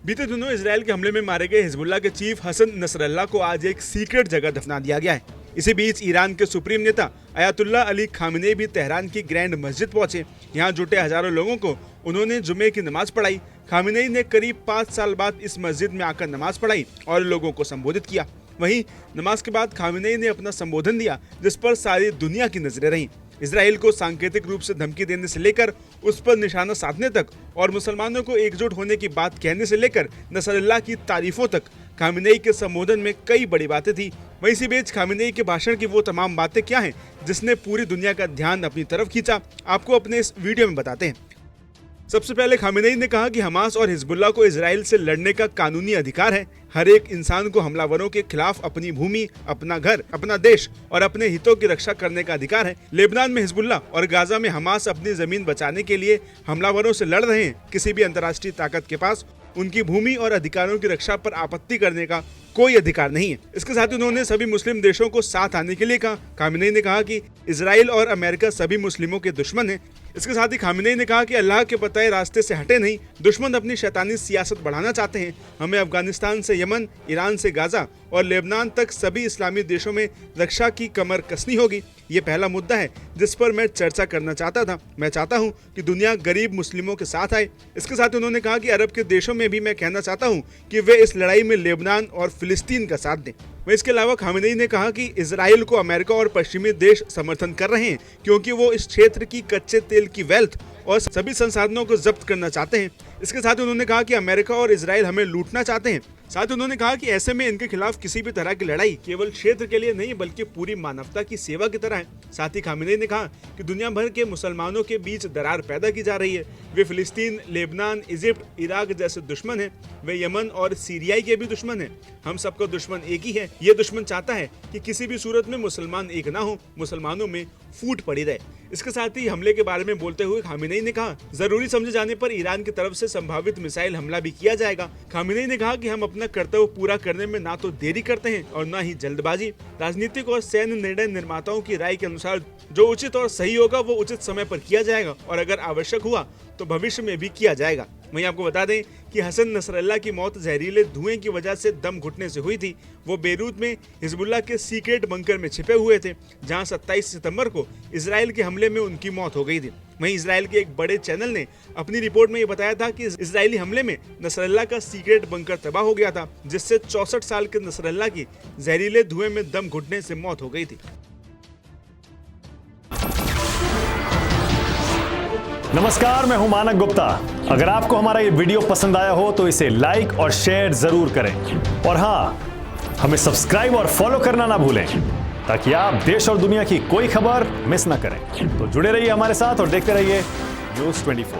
बीते दिनों इसराइल के हमले में मारे गए हिजबुल्लाह के चीफ हसन नसरल्लाह को आज एक सीक्रेट जगह दफना दिया गया है। इसी बीच ईरान के सुप्रीम नेता अयातुल्ला अली खामेनेई भी तेहरान की ग्रैंड मस्जिद पहुंचे। यहां जुटे हजारों लोगों को उन्होंने जुमे की नमाज पढ़ाई। खामेनेई ने करीब 5 साल बाद इस मस्जिद में आकर नमाज पढ़ाई और लोगों को संबोधित किया। वहीं नमाज के बाद खामेनेई ने अपना संबोधन दिया, जिस पर सारी दुनिया की नजरें रहीं। इसराइल को सांकेतिक रूप से धमकी देने से लेकर उस पर निशाना साधने तक और मुसलमानों को एकजुट होने की बात कहने से लेकर नसरल्लाह की तारीफों तक खामेनेई के संबोधन में कई बड़ी बातें थी। वहीं इसी बीच खामेनेई के भाषण की वो तमाम बातें क्या हैं जिसने पूरी दुनिया का ध्यान अपनी तरफ खींचा, आपको अपने इस वीडियो में बताते हैं। सबसे पहले खामेनेई ने कहा कि हमास और हिजबुल्लाह को इजराइल से लड़ने का कानूनी अधिकार है। हर एक इंसान को हमलावरों के खिलाफ अपनी भूमि, अपना घर, अपना देश और अपने हितों की रक्षा करने का अधिकार है। लेबनान में हिजबुल्लाह और गाजा में हमास अपनी जमीन बचाने के लिए हमलावरों से लड़ रहे हैं। किसी भी अंतर्राष्ट्रीय ताकत के पास उनकी भूमि और अधिकारों की रक्षा पर आपत्ति करने का कोई अधिकार नहीं है। इसके साथ ही उन्होंने सभी मुस्लिम देशों को साथ आने के लिए कहा। खामेनेई ने कहा कि इजराइल और अमेरिका सभी मुस्लिमों के दुश्मन हैं। इसके साथ ही खामेनेई ने कहा कि अल्लाह के बताए रास्ते से हटे नहीं, दुश्मन अपनी शैतानी सियासत बढ़ाना चाहते हैं। हमें अफगानिस्तान से यमन, ईरान से गाजा और लेबनान तक सभी इस्लामी देशों में रक्षा की कमर कसनी होगी। ये पहला मुद्दा है जिस पर मैं चर्चा करना चाहता था। मैं चाहता हूं कि दुनिया गरीब मुस्लिमों के साथ आए। इसके साथ उन्होंने कहा कि अरब के देशों में भी मैं कहना चाहता हूं कि वे इस लड़ाई में लेबनान और फिलिस्तीन का साथ दें। वहीं इसके अलावा खामेनेई ने कहा कि इजराइल को अमेरिका और पश्चिमी देश समर्थन कर रहे हैं क्योंकि वो इस क्षेत्र की कच्चे तेल की वेल्थ और सभी संसाधनों को जब्त करना चाहते हैं। इसके साथ उन्होंने कहा कि अमेरिका और इजराइल हमें लूटना चाहते हैं। साथ ही उन्होंने कहा कि ऐसे में इनके खिलाफ किसी भी तरह की लड़ाई केवल क्षेत्र के लिए नहीं बल्कि पूरी मानवता की सेवा की तरह है। साथ ही खामेनेई ने कहा कि दुनिया भर के मुसलमानों के बीच दरार पैदा की जा रही है। वे फिलिस्तीन, लेबनान, इजिप्ट, इराक जैसे दुश्मन हैं। वे यमन और सीरिया के भी दुश्मन हैं। हम सबका दुश्मन एक ही है। ये दुश्मन चाहता है कि किसी भी सूरत में मुसलमान एक ना हो, मुसलमानों में फूट पड़ी रहे। इसके साथ ही हमले के बारे में बोलते हुए खामेनेई ने कहा, जरूरी समझे जाने पर ईरान की तरफ से संभावित मिसाइल हमला भी किया जाएगा। खामेनेई ने कहा कि हम अपना कर्तव्य पूरा करने में ना तो देरी करते हैं और ना ही जल्दबाजी। राजनीतिक और सैन्य निर्णय निर्माताओं की राय के अनुसार जो उचित और सही होगा वो उचित समय पर किया जाएगा और अगर आवश्यक हुआ तो भविष्य में भी किया जाएगा। वहीं आपको बता दें कि हसन नसरल्लाह की मौत जहरीले धुएं की वजह से दम घुटने से हुई थी। वो बेरूत में हिजबुल्लाह के सीक्रेट बंकर में छिपे हुए थे, जहां 27 सितंबर को इसराइल के हमले में उनकी मौत हो गई थी। वहीं इसराइल के एक बड़े चैनल ने अपनी रिपोर्ट में ये बताया था कि इजरायली हमले में नसरल्लाह का सीक्रेट बंकर तबाह हो गया था, जिससे 64 साल के नसरल्लाह की जहरीले धुएं में दम घुटने से मौत हो गई थी। नमस्कार, मैं हूं मानक गुप्ता। अगर आपको हमारा ये वीडियो पसंद आया हो तो इसे लाइक और शेयर जरूर करें और हाँ, हमें सब्सक्राइब और फॉलो करना ना भूलें ताकि आप देश और दुनिया की कोई खबर मिस ना करें। तो जुड़े रहिए हमारे साथ और देखते रहिए न्यूज़ 24।